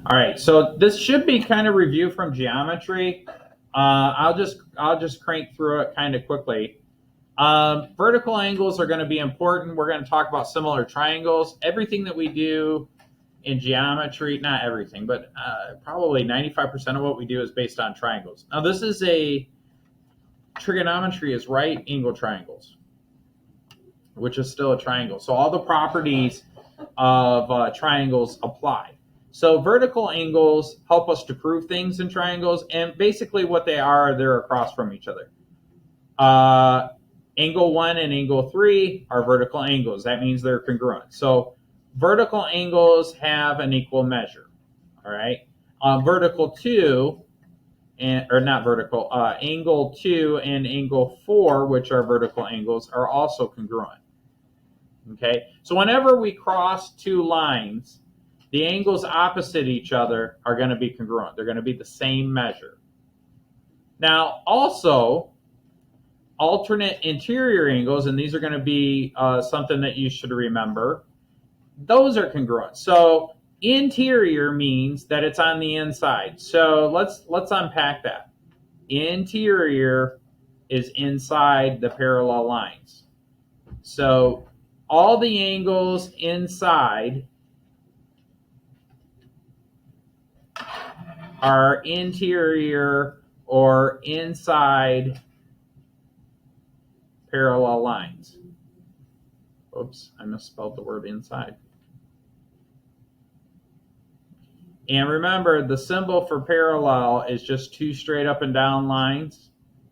All right, so this should be kind of review from geometry. I'll just crank through it kind of quickly. Vertical angles are going to be important. We're going to talk about similar triangles. Everything that we do in geometry, not everything, but probably 95% of what we do is based on triangles. Now, this is trigonometry is right angle triangles, which is still a triangle. So all the properties of triangles apply. So vertical angles help us to prove things in triangles, and basically what they are, they're across from each other. Angle 1 and angle 3 are vertical angles. That means they're congruent. So vertical angles have an equal measure. All right. Vertical 2, angle 2 and angle 4, which are vertical angles, are also congruent. Okay. So whenever we cross two lines, the angles opposite each other are going to be congruent. They're going to be the same measure. Now, also, alternate interior angles, and these are going to be something that you should remember, those are congruent. So interior means that it's on the inside. So let's unpack that. Interior is inside the parallel lines. So all the angles inside are interior or inside parallel lines. Oops, I misspelled the word inside. And remember, the symbol for parallel is just two straight up and down lines.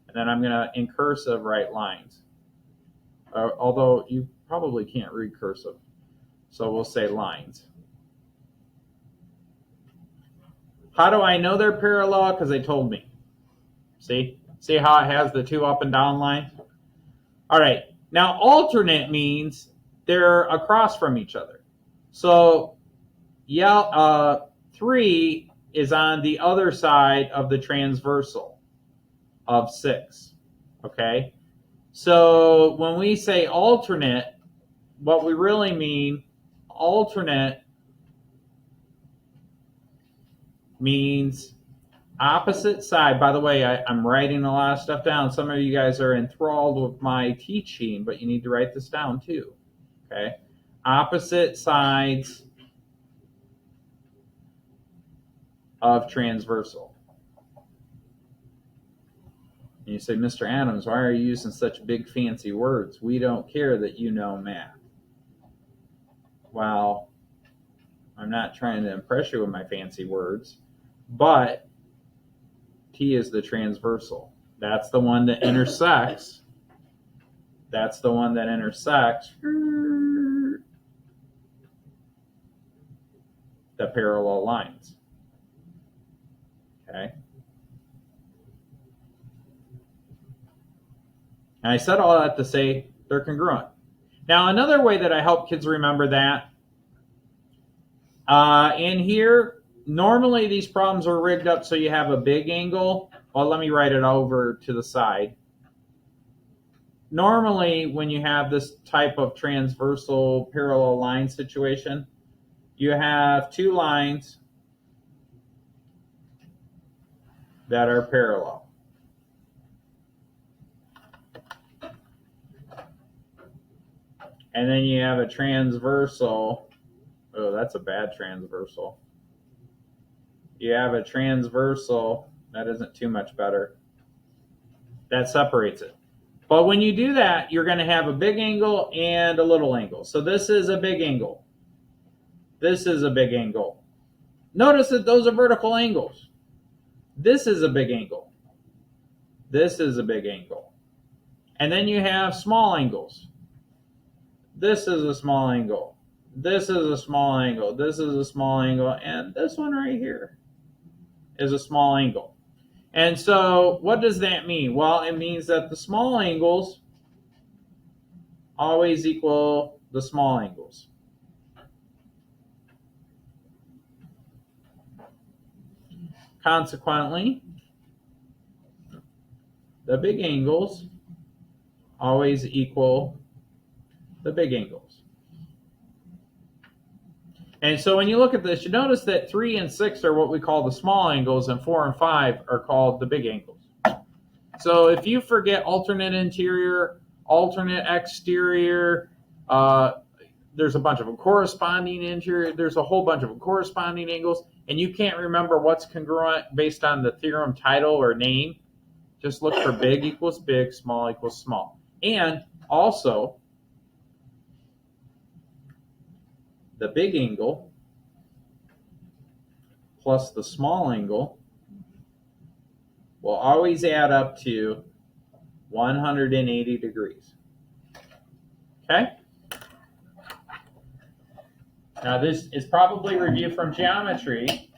And then I'm going to, in cursive, write lines. Although you probably can't read cursive. So we'll say lines. How do I know they're parallel? Because they told me. See how it has the two up and down lines? All right. Now, alternate means they're across from each other. So, 3 is on the other side of the transversal of 6. Okay? So, when we say alternate, what we really mean, alternate means opposite side. By the way, I'm writing a lot of stuff down. Some of you guys are enthralled with my teaching, but you need to write this down too. Okay? Opposite sides of transversal. And you say, Mr. Adams, why are you using such big fancy words? We don't care that you know math. Well, I'm not trying to impress you with my fancy words, but T is the transversal. That's the one that intersects. That's the one that intersects the parallel lines. Okay? And I said all that to say they're congruent. Now, another way that I help kids remember that, in here, normally these problems are rigged up so you have a big angle. Well, let me write it over to the side. Normally, when you have this type of transversal parallel line situation, you have two lines that are parallel. And then you have a transversal. Oh, that's a bad transversal. You have a transversal. That isn't too much better. That separates it. But when you do that, you're going to have a big angle and a little angle. So this is a big angle. This is a big angle. Notice that those are vertical angles. This is a big angle. This is a big angle. And then you have small angles. This is a small angle. This is a small angle. This is a small angle. And this one right here is a small angle. And so what does that mean? Well, it means that the small angles always equal the small angles. Consequently, the big angles always equal the big angles. And so when you look at this, you notice that 3 and 6 are what we call the small angles, and 4 and 5 are called the big angles. So if you forget alternate interior, alternate exterior, there's a bunch of them, corresponding interior, there's a whole bunch of them, corresponding angles, and you can't remember what's congruent based on the theorem title or name, just look for big equals big, small equals small. And also, the big angle plus the small angle will always add up to 180 degrees. Okay? Now this is probably review from geometry.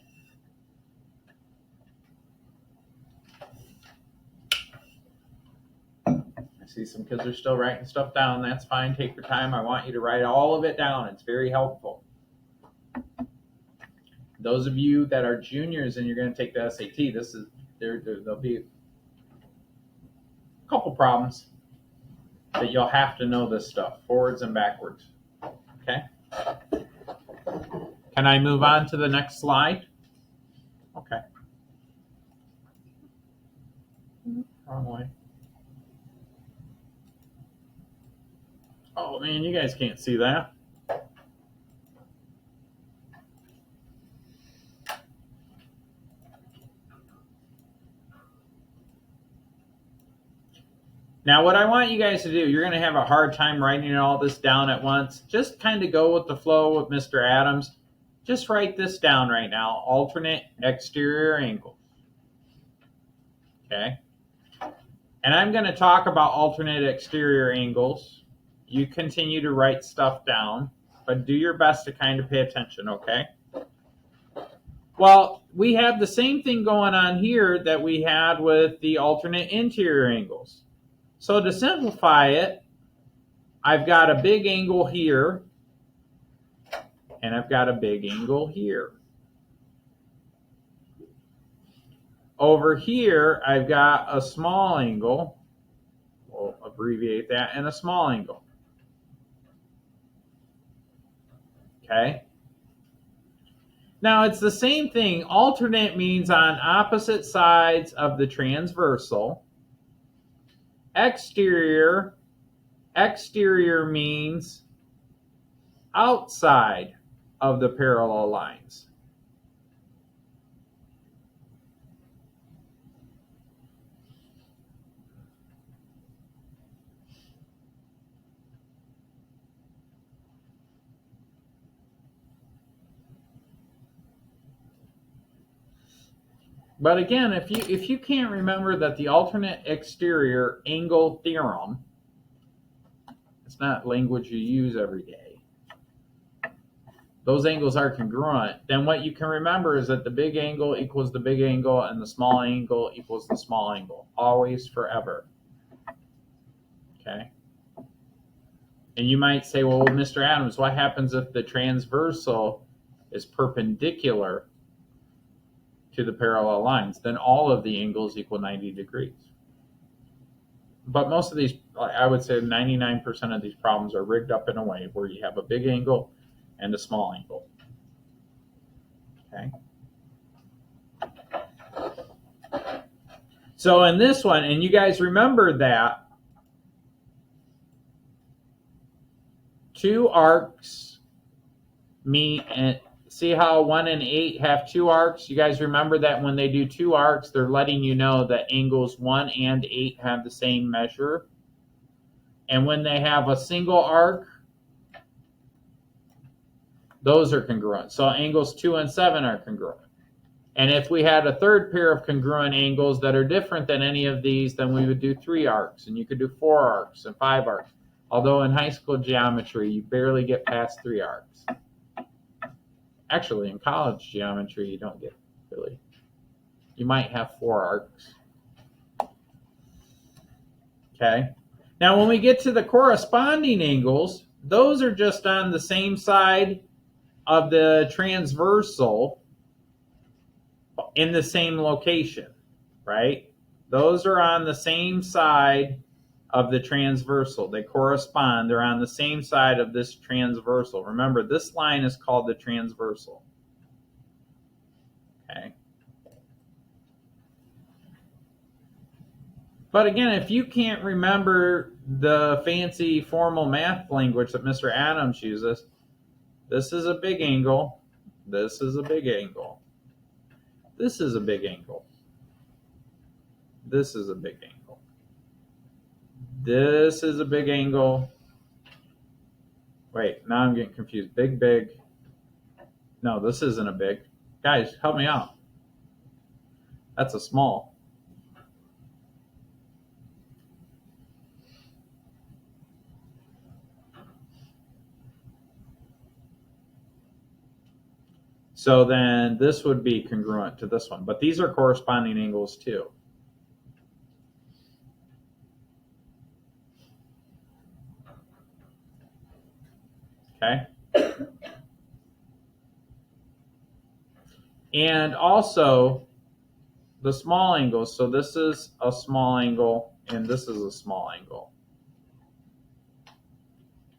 I see some kids are still writing stuff down. That's fine. Take your time. I want you to write all of it down. It's very helpful. Those of you that are juniors and you're going to take the SAT, there'll be a couple problems that you'll have to know this stuff, forwards and backwards. Okay? Can I move on to the next slide? Okay. Wrong way. Oh man, you guys can't see that. Now, what I want you guys to do, you're going to have a hard time writing all this down at once. Just kind of go with the flow with Mr. Adams. Just write this down right now, alternate exterior angles. Okay? And I'm going to talk about alternate exterior angles. You continue to write stuff down, but do your best to kind of pay attention, okay? Well, we have the same thing going on here that we had with the alternate interior angles. So to simplify it, I've got a big angle here, and I've got a big angle here. Over here, I've got a small angle, we'll abbreviate that, and a small angle. Okay? Now, it's the same thing. Alternate means on opposite sides of the transversal. Exterior means outside of the parallel lines. But again, if you can't remember that the alternate exterior angle theorem, it's not language you use every day, those angles are congruent, then what you can remember is that the big angle equals the big angle and the small angle equals the small angle, always, forever. Okay? And you might say, well, Mr. Adams, what happens if the transversal is perpendicular to the parallel lines? Then all of the angles equal 90 degrees. But most of these, I would say 99% of these problems are rigged up in a way where you have a big angle and a small angle. Okay. So in this one, and you guys remember that two arcs meet, and see how 1 and 8 have two arcs? You guys remember that when they do two arcs, they're letting you know that angles 1 and 8 have the same measure. And when they have a single arc, those are congruent. So angles 2 and 7 are congruent. And if we had a third pair of congruent angles that are different than any of these, then we would do 3 arcs, and you could do 4 arcs and 5 arcs. Although in high school geometry, you barely get past 3 arcs. Actually, in college geometry, you don't get really. You might have 4 arcs. Okay. Now, when we get to the corresponding angles, those are just on the same side of the transversal in the same location, right? Those are on the same side of the transversal. They correspond. They're on the same side of this transversal. Remember, this line is called the transversal. Okay. But again, if you can't remember the fancy formal math language that Mr. Adams uses, this is a big angle. This is a big angle. This is a big angle. This is a big angle. This is a big angle. Wait, now I'm getting confused. Big, big. No, this isn't a big. Guys, help me out. That's a small. So then this would be congruent to this one. But these are corresponding angles too. Okay. And also the small angles. So this is a small angle and this is a small angle.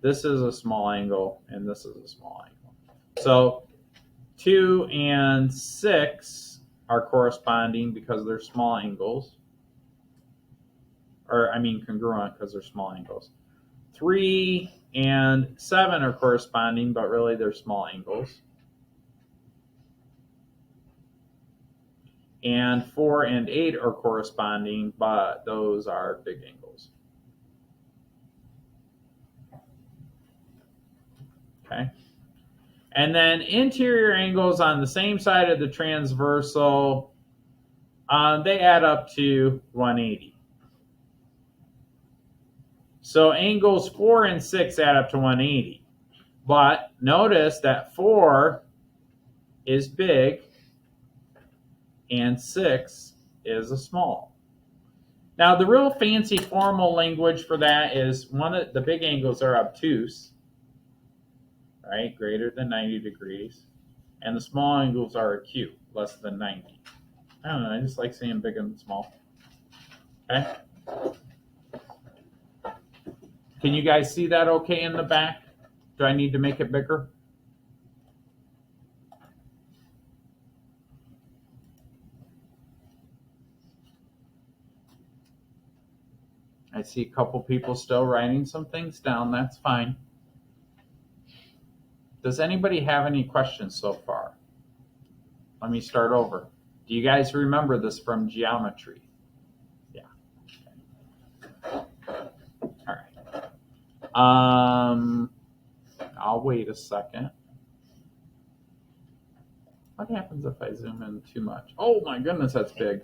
This is a small angle and this is a small angle. So 2 and 6 are corresponding because they're small angles. Or I mean congruent because they're small angles. 3 and 7 are corresponding, but really they're small angles. And 4 and 8 are corresponding, but those are big angles. Okay. And then interior angles on the same side of the transversal, they add up to 180. So angles 4 and 6 add up to 180. But notice that 4 is big and 6 is a small. Now the real fancy formal language for that is one of the big angles are obtuse, right? Greater than 90 degrees. And the small angles are acute, less than 90. I don't know, I just like saying big and small. Okay? Can you guys see that okay in the back? Do I need to make it bigger? I see a couple people still writing some things down. That's fine. Does anybody have any questions so far? Let me start over. Do you guys remember this from geometry? Yeah. Okay. All right. I'll wait a second. What happens if I zoom in too much? Oh my goodness, that's big.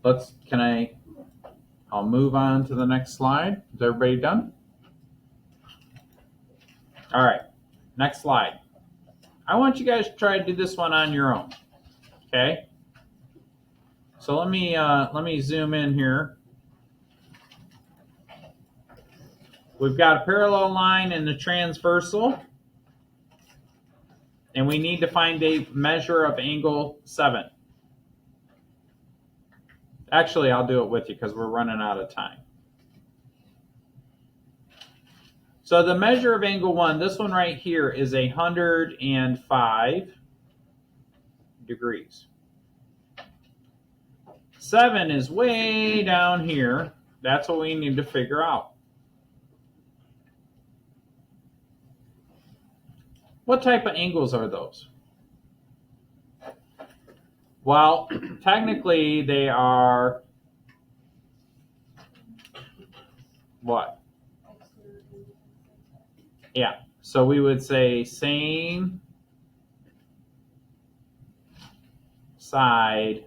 Okay. I'll move on to the next slide. Is everybody done? All right, next slide. I want you guys to try to do this one on your own, okay? So let me zoom in here. We've got a parallel line and the transversal, and we need to find a measure of angle 7. Actually, I'll do it with you because we're running out of time. So the measure of angle 1, this one right here, is 105 degrees. 7 is way down here, That's what we need to figure out. What type of angles are those? Well, technically they are what? Yeah. So we would say same side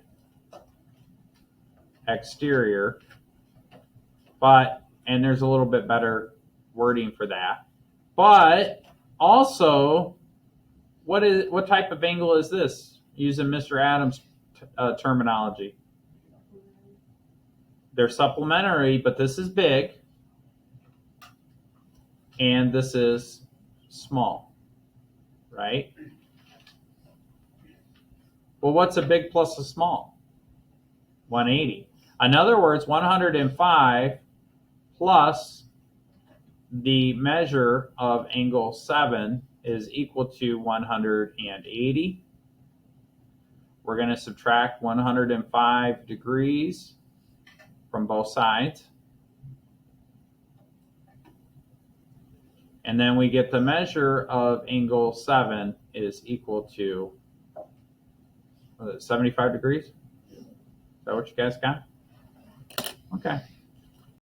exterior, and there's a little bit better wording for that. But also, what type of angle is this? Using Mr. Adams' terminology. They're supplementary, but this is big, and this is small, right? Well, what's a big plus a small? 180. In other words, 105 plus the measure of angle 7 is equal to 180. We're going to subtract 105 degrees from both sides. And then we get the measure of angle 7 is equal to 75 degrees. Is that what you guys got? Okay.